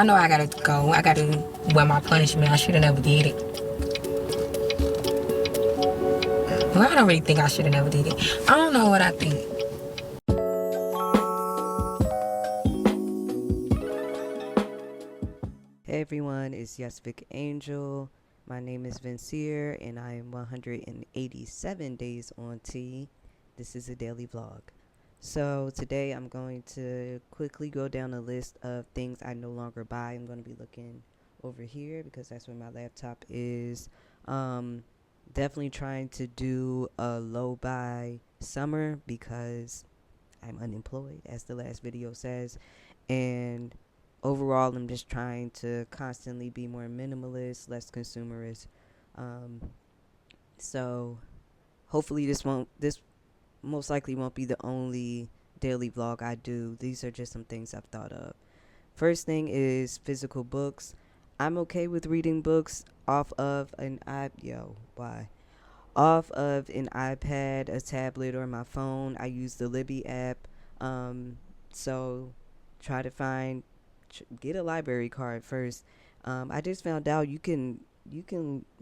I know I gotta go. I gotta wear my punishment. I should have never did it. Well, I don't really think I should have never did it. I don't know what I think. Hey everyone, it's Yesvik Angel. My name is Vincier and I am 187 days on T. This is a daily vlog. So today I'm going to quickly go down a list of things I no longer buy. I'm going to be looking over here because that's where my laptop is. Definitely trying to do a low buy summer because I'm unemployed, as the last video says, and overall I'm just trying to constantly be more minimalist, less consumerist. um, so hopefully this most likely won't be the only daily vlog I do. These are just some things I've thought of. First thing is physical books. I'm okay with reading books off of off of an iPad, a tablet, or my phone. I use the Libby app. So try to get a library card first. I just found out you can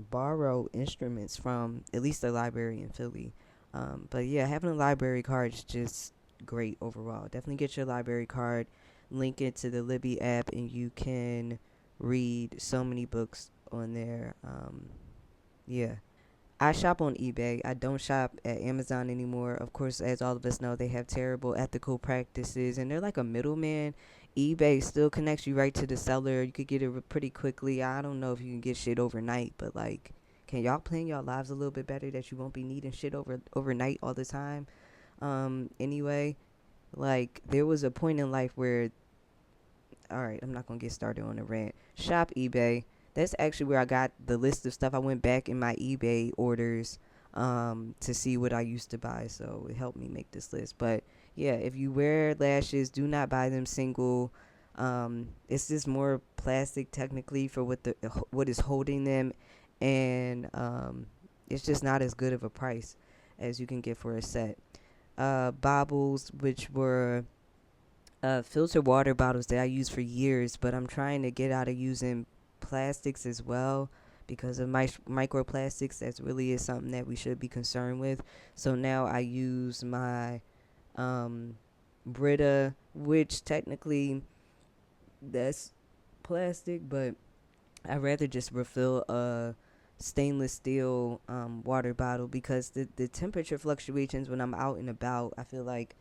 borrow instruments from at least the library in Philly. But yeah, having a library card is just great overall. Definitely get your library card, link it to the Libby app, and you can read so many books on there. Yeah. I shop on eBay. I don't shop at Amazon anymore. Of course, as all of us know, they have terrible ethical practices and they're like a middleman. eBay still connects you right to the seller. You could get it pretty quickly. I don't know if you can get shit overnight, but like, can y'all plan your lives a little bit better that you won't be needing shit overnight all the time? Anyway, like there was a point in life where, all right, I'm not gonna get started on a rant. Shop eBay. That's actually where I got the list of stuff. I went back in my eBay orders to see what I used to buy, so it helped me make this list. But yeah, if you wear lashes, do not buy them single. It's just more plastic technically for what is holding them, and it's just not as good of a price as you can get for a set. Bobbles, which were filtered water bottles that I used for years, but I'm trying to get out of using plastics as well because of microplastics. That really is something that we should be concerned with. So now I use my um, Brita, which technically that's plastic, but I'd rather just refill a stainless steel water bottle because the temperature fluctuations when I'm out and about, I feel like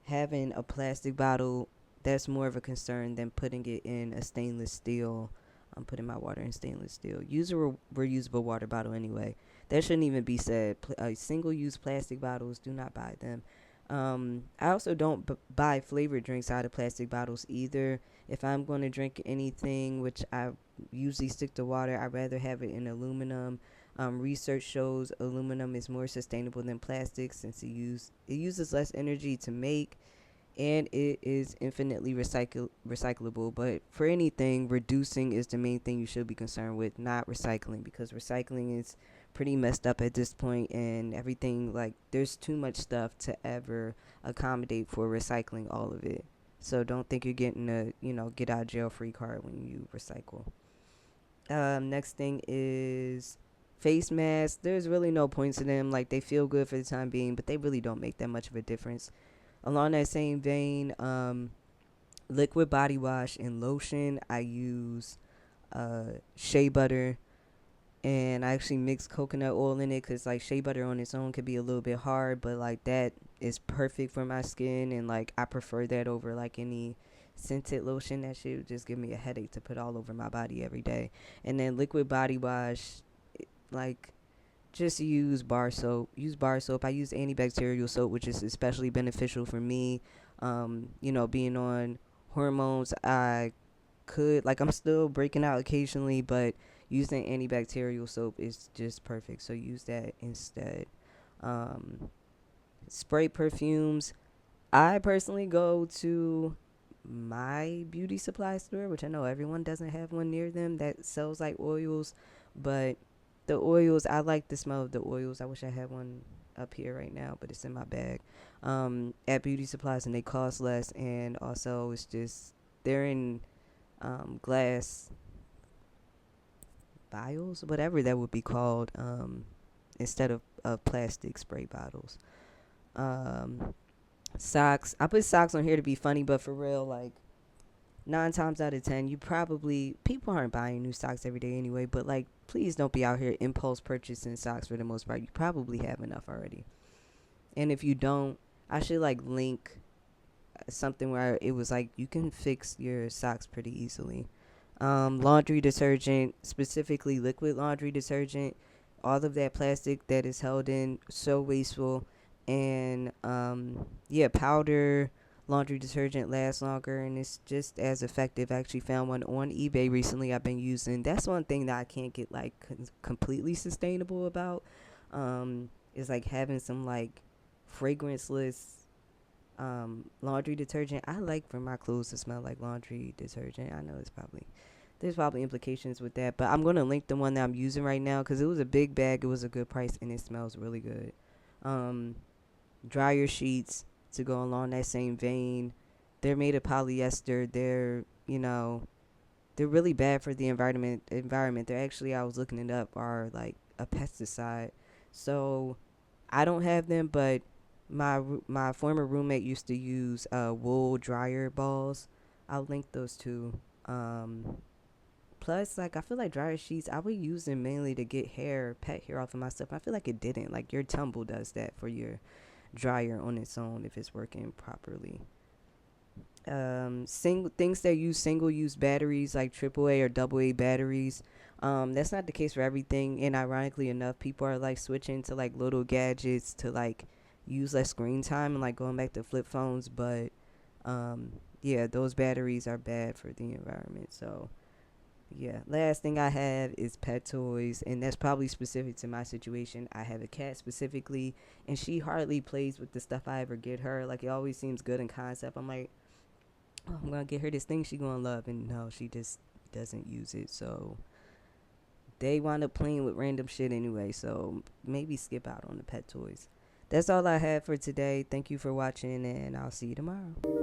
having a plastic bottle, that's more of a concern than putting it in a stainless steel. I'm putting my water in stainless steel. Use a reusable water bottle anyway. That shouldn't even be said. Single-use plastic bottles, do not buy them. I also don't buy flavored drinks out of plastic bottles either. If I'm going to drink anything, which I usually stick to water, I'd rather have it in aluminum. Research shows aluminum is more sustainable than plastic since it uses less energy to make, and it is infinitely recyclable. But for anything, reducing is the main thing you should be concerned with, not recycling, because recycling is pretty messed up at this point, and everything, like, there's too much stuff to ever accommodate for recycling all of it. So don't think you're getting a get out of jail free card when you recycle. Next thing is face masks. There's really no point to them. Like, they feel good for the time being, but they really don't make that much of a difference. Along that same vein, liquid body wash and lotion. I use shea butter, and I actually mix coconut oil in it because like shea butter on its own could be a little bit hard, but like that is perfect for my skin, and like I prefer that over like any scented lotion. That shit would just give me a headache to put all over my body every day. And then liquid body wash, like just use bar soap. Use bar soap. I use antibacterial soap, which is especially beneficial for me. Being on hormones, I'm still breaking out occasionally, but using antibacterial soap is just perfect. So use that instead. Um, Spray perfumes. I personally go to my beauty supply store, which I know everyone doesn't have one near them that sells like oils, but the oils, I like the smell of the oils. I wish I had one up here right now, but it's in my bag. At beauty supplies, and they cost less, and also it's just they're in glass vials, whatever that would be called, instead of plastic spray bottles. Um, Socks. I put socks on here to be funny, but for real, like 9 times out of 10, people aren't buying new socks every day anyway. But like, please don't be out here impulse purchasing socks for the most part. You probably have enough already. And if you don't, I should like link something where it was like you can fix your socks pretty easily. Laundry detergent, specifically liquid laundry detergent, all of that plastic that is held in, so wasteful. And yeah, powder laundry detergent lasts longer and it's just as effective. I actually found one on eBay recently I've been using. That's one thing that I can't get like completely sustainable about. Is like having some like fragranceless laundry detergent. I like for my clothes to smell like laundry detergent. I know there's probably implications with that, but I'm gonna link the one that I'm using right now because it was a big bag, it was a good price, and it smells really good. Um, Dryer sheets to go along that same vein. They're made of polyester. They're really bad for the environment. They're actually, I was looking it up, are like a pesticide. So I don't have them, but my former roommate used to use wool dryer balls. I'll link those too. Plus, like, I feel like dryer sheets, I would use them mainly to get pet hair off of my stuff. I feel like it didn't. Like, your tumble does that for your dryer on its own if it's working properly. Things that use single use batteries like AAA or AA batteries. That's not the case for everything, and ironically enough, people are like switching to like little gadgets to like use less screen time and like going back to flip phones. But yeah, those batteries are bad for the environment. So yeah, last thing I have is pet toys, and that's probably specific to my situation. I have a cat specifically, and she hardly plays with the stuff I ever get her. Like, it always seems good in concept. I'm like, oh, I'm gonna get her this thing she gonna love, and no, she just doesn't use it. So they wind up playing with random shit anyway. So maybe skip out on the pet toys. That's all I have for today. Thank you for watching, and I'll see you tomorrow.